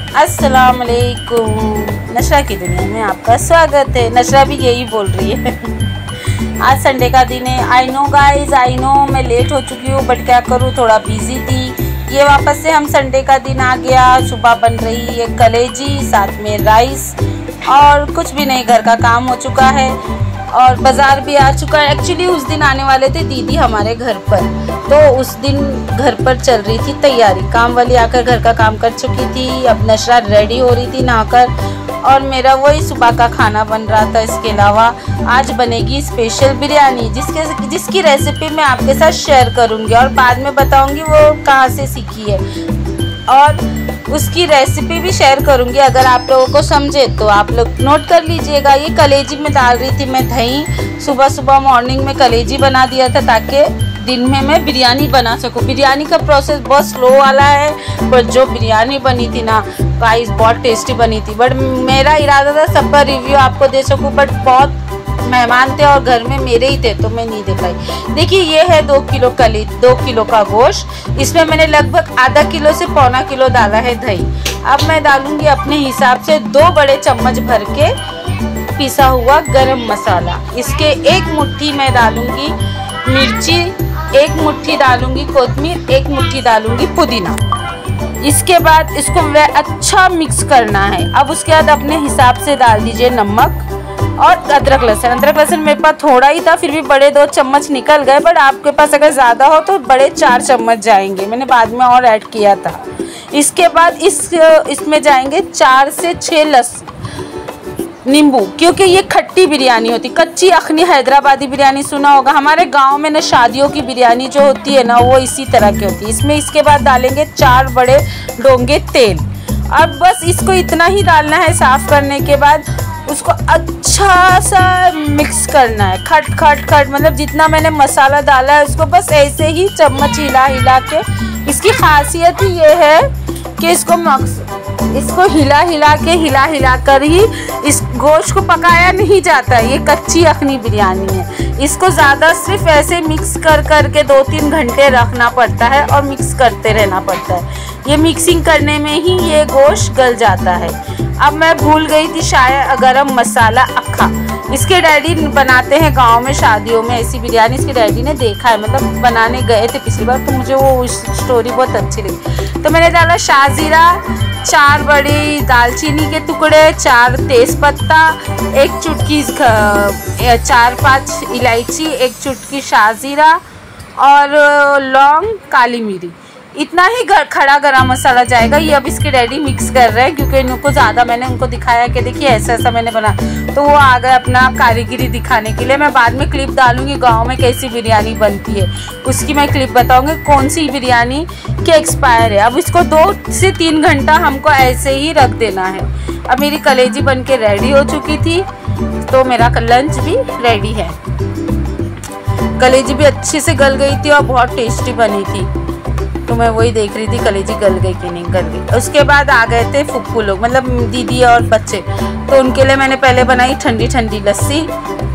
अस्सलाम वालेकुम। नशरा की दुनिया में आपका स्वागत है। नशरा भी यही बोल रही है। आज संडे का दिन है। I know guys, I know मैं लेट हो चुकी हूँ, बट क्या करूँ, थोड़ा बिजी थी। ये वापस से हम संडे का दिन आ गया। सुबह बन रही है कलेजी, साथ में राइस, और कुछ भी नहीं, घर का काम हो चुका है और बाज़ार भी आ चुका है। एक्चुअली उस दिन आने वाले थे दीदी हमारे घर पर, तो उस दिन घर पर चल रही थी तैयारी। काम वाली आकर घर का काम कर चुकी थी। अब नशरा रेडी हो रही थी नहाकर, और मेरा वही सुबह का खाना बन रहा था। इसके अलावा आज बनेगी स्पेशल बिरयानी, जिसकी रेसिपी मैं आपके साथ शेयर करूंगी और बाद में बताऊंगी वो कहाँ से सीखी है, और उसकी रेसिपी भी शेयर करूंगी। अगर आप लोगों को समझे तो आप लोग नोट कर लीजिएगा। ये कलेजी में डाल रही थी मैं दही। सुबह सुबह मॉर्निंग में कलेजी बना दिया था ताकि दिन में मैं बिरयानी बना सकूं। बिरयानी का प्रोसेस बहुत स्लो वाला है, पर जो बिरयानी बनी थी ना गाइस, बहुत टेस्टी बनी थी। बट मेरा इरादा था सबका रिव्यू आपको दे सकूं, बट बहुत मेहमान थे और घर में मेरे ही थे तो मैं नहीं दे पाई। देखिए, ये है 2 किलो का गोश्त। इसमें मैंने लगभग आधा किलो से पौना किलो डाला है दही। अब मैं डालूंगी अपने हिसाब से 2 बड़े चम्मच भर के पिसा हुआ गरम मसाला। इसके 1 मुट्ठी मैं डालूंगी मिर्ची, 1 मुट्ठी डालूंगी कोतमीर, 1 मुट्ठी डालूंगी पुदीना। इसके बाद इसको अच्छा मिक्स करना है। अब उसके बाद अपने हिसाब से डाल दीजिए नमक और अदरक लहसुन मेरे पास थोड़ा ही था, फिर भी बड़े 2 चम्मच निकल गए। बट आपके पास अगर ज़्यादा हो तो बड़े 4 चम्मच जाएंगे, मैंने बाद में और ऐड किया था। इसके बाद इसमें जाएंगे 4 से 6 नींबू, क्योंकि ये खट्टी बिरयानी होती। कच्ची अखनी हैदराबादी बिरयानी सुना होगा, हमारे गांव में ना शादियों की बिरयानी जो होती है ना, वो इसी तरह की होती है। इसमें इसके बाद डालेंगे 4 बड़े डोंगे तेल। अब बस इसको इतना ही डालना है। साफ़ करने के बाद उसको अच्छा सा मिक्स करना है। खट खट खट, मतलब जितना मैंने मसाला डाला है उसको बस ऐसे ही चम्मच हिला हिला के। इसकी खासियत ही ये है कि इसको हिला हिला कर ही इस गोश्त को पकाया नहीं जाता है। ये कच्ची अखनी बिरयानी है। इसको ज़्यादा सिर्फ ऐसे मिक्स कर के 2-3 घंटे रखना पड़ता है और मिक्स करते रहना पड़ता है। ये मिक्सिंग करने में ही ये गोश्त गल जाता है। अब मैं भूल गई थी शायद गरम मसाला अक्खा। इसके डैडी बनाते हैं गांव में शादियों में ऐसी बिरयानी। इसके डैडी ने देखा है, मतलब बनाने गए थे पिछली बार, तो मुझे वो स्टोरी बहुत अच्छी लगी। तो मैंने डाला शाहजीरा, 4 बड़ी दालचीनी के टुकड़े, 4 तेज़पत्ता, 1 चुटकी 4-5 इलायची, 1 चुटकी शाहजीरा और लौंग, काली मिरी। इतना ही खड़ा गरम मसाला जाएगा। ये अब इसके डैडी मिक्स कर रहे हैं, क्योंकि इनको ज़्यादा मैंने उनको दिखाया कि देखिए ऐसा ऐसा मैंने बना, तो वो आ गए अपना कारीगरी दिखाने के लिए। मैं बाद में क्लिप डालूंगी गांव में कैसी बिरयानी बनती है, उसकी मैं क्लिप बताऊंगी कौन सी बिरयानी के एक्सपायर है। अब इसको 2 से 3 घंटा हमको ऐसे ही रख देना है। अब मेरी कलेजी बन के रेडी हो चुकी थी, तो मेरा लंच भी रेडी है। कलेजी भी अच्छे से गल गई थी और बहुत टेस्टी बनी थी, तो मैं वही देख रही थी कलेजी गल गई कि नहीं गल गई। उसके बाद आ गए थे फुप्पू लोग, मतलब दीदी और बच्चे, तो उनके लिए मैंने पहले बनाई ठंडी ठंडी लस्सी।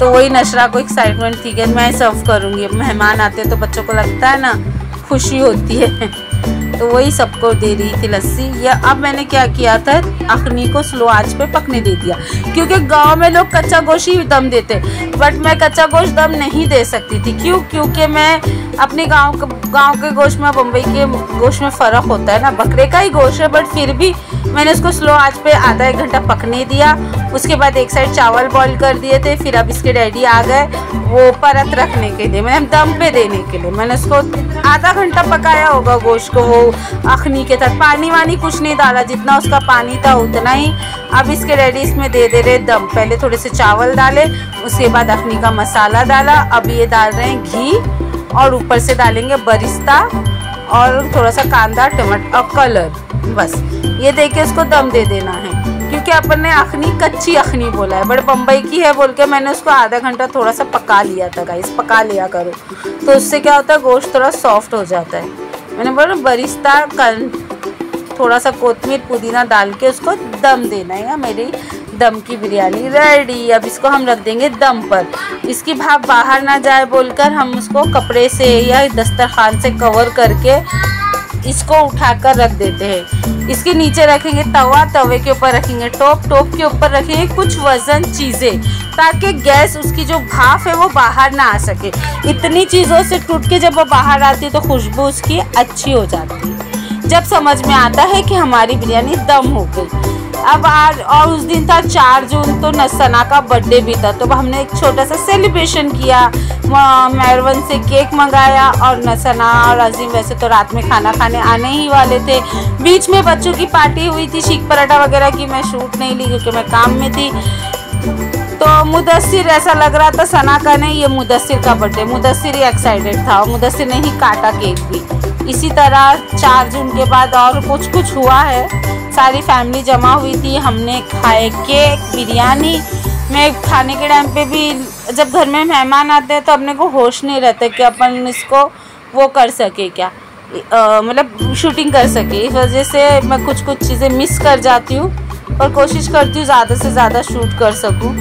तो वही नशरा को एक्साइटमेंट थी कि मैं सर्व करूँगी। मेहमान आते तो बच्चों को लगता है ना, खुशी होती है, तो वही सबको दे रही थी लस्सी। या अब मैंने क्या किया था, अखनी को स्लो आंच पे पकने दे दिया, क्योंकि गांव में लोग कच्चा गोश्त ही दम देते, बट मैं कच्चा गोश्त दम नहीं दे सकती थी। क्यों? क्योंकि मैं अपने गांव के गोश्त में, बम्बई के गोश्त में फ़र्क होता है ना। बकरे का ही गोश्त है, बट फिर भी मैंने उसको स्लो आंच पे आधा 1 घंटा पकने दिया। उसके बाद एक साइड चावल बॉईल कर दिए थे। फिर अब इसके डैडी आ गए वो परत रखने के लिए, मैंने दम पे देने के लिए। मैंने उसको आधा घंटा पकाया होगा गोश्त को, वो अखनी के साथ। पानी वानी कुछ नहीं डाला, जितना उसका पानी था उतना ही। अब इसके डैडी इसमें दे रहे दम। पहले थोड़े से चावल डाले, उसके बाद अखनी का मसाला डाला। अब ये डाल रहे हैं घी, और ऊपर से डालेंगे बरिस्ता और थोड़ा सा कांदा, टमाटर और कलर। बस ये देके उसको दम दे देना है, क्योंकि अपन ने अखनी कच्ची अखनी बोला है, बट बम्बई की है बोल के मैंने उसको आधा घंटा थोड़ा सा पका लिया था। गाइस, पका लिया करो, तो उससे क्या होता है, गोश्त थोड़ा सॉफ्ट हो जाता है। मैंने बोला बरिस्ता, थोड़ा सा कोतमीर, पुदीना डाल के उसको दम देना है। मेरी दम की बिरयानी रेडी। अब इसको हम रख देंगे दम पर। इसकी भाप बाहर ना जाए बोलकर हम उसको कपड़े से या दस्तरखान से कवर करके इसको उठाकर रख देते हैं। इसके नीचे रखेंगे तवा, तवे के ऊपर रखेंगे टोप, टोप के ऊपर रखेंगे कुछ वजन चीज़ें, ताकि गैस उसकी जो भाप है वो बाहर ना आ सके। इतनी चीज़ों से टूट के जब वो बाहर आती है तो खुशबू उसकी अच्छी हो जाती है। जब समझ में आता है कि हमारी बिरयानी दम हो गई। अब आज और उस दिन था 4 जून, तो सना का बर्थडे भी था, तो हमने एक छोटा सा सेलिब्रेशन किया। मेहरवन से केक मंगाया और सना और अजीम वैसे तो रात में खाना खाने आने ही वाले थे। बीच में बच्चों की पार्टी हुई थी शीख पराठा वगैरह की, मैं शूट नहीं ली क्योंकि मैं काम में थी। तो मुदस्सिर ऐसा लग रहा था सना का नहीं, ये मुदस्सिर का बर्थडे, मुदस्सिर ही एक्साइटेड था और मुदस्सिर ने ही काटा केक भी। इसी तरह 4 जून के बाद और कुछ हुआ है। सारी फैमिली जमा हुई थी, हमने खाए केक, बिरयानी। मैं खाने के टाइम पे भी जब घर में मेहमान आते हैं तो अपने को होश नहीं रहता कि अपन इसको वो कर सके क्या, मतलब शूटिंग कर सके। इस वजह से मैं कुछ चीज़ें मिस कर जाती हूँ और कोशिश करती हूँ ज़्यादा से ज़्यादा शूट कर सकूँ।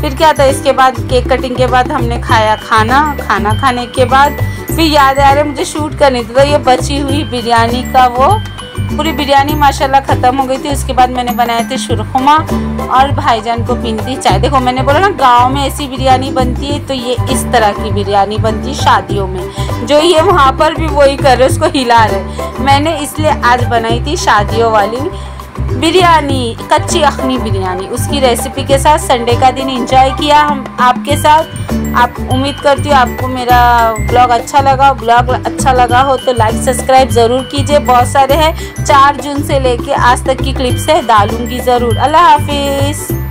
फिर क्या था, इसके बाद केक कटिंग के बाद हमने खाया खाना खाने के बाद फिर याद आ रहा है मुझे शूट करनी थी, तो ये बची हुई बिरयानी का वो पूरी बिरयानी माशाल्लाह ख़त्म हो गई थी। उसके बाद मैंने बनाए थे शुरखुमा और भाईजान को पीनी थी चाय। देखो मैंने बोला ना गांव में ऐसी बिरयानी बनती है, तो ये इस तरह की बिरयानी बनती है शादियों में। जो ये वहाँ पर भी वही कर रहे, उसको हिला रहे। मैंने इसलिए आज बनाई थी शादियों वाली बिरयानी, कच्ची अखनी बिरयानी। उसकी रेसिपी के साथ संडे का दिन एंजॉय किया हम आपके साथ। आप उम्मीद करती हूँ आपको मेरा ब्लॉग अच्छा लगा। ब्लॉग अच्छा लगा हो तो लाइक सब्सक्राइब ज़रूर कीजिए। बहुत सारे हैं, 4 जून से लेके आज तक की क्लिप्स है, डालूंगी ज़रूर। अल्लाह हाफिज़।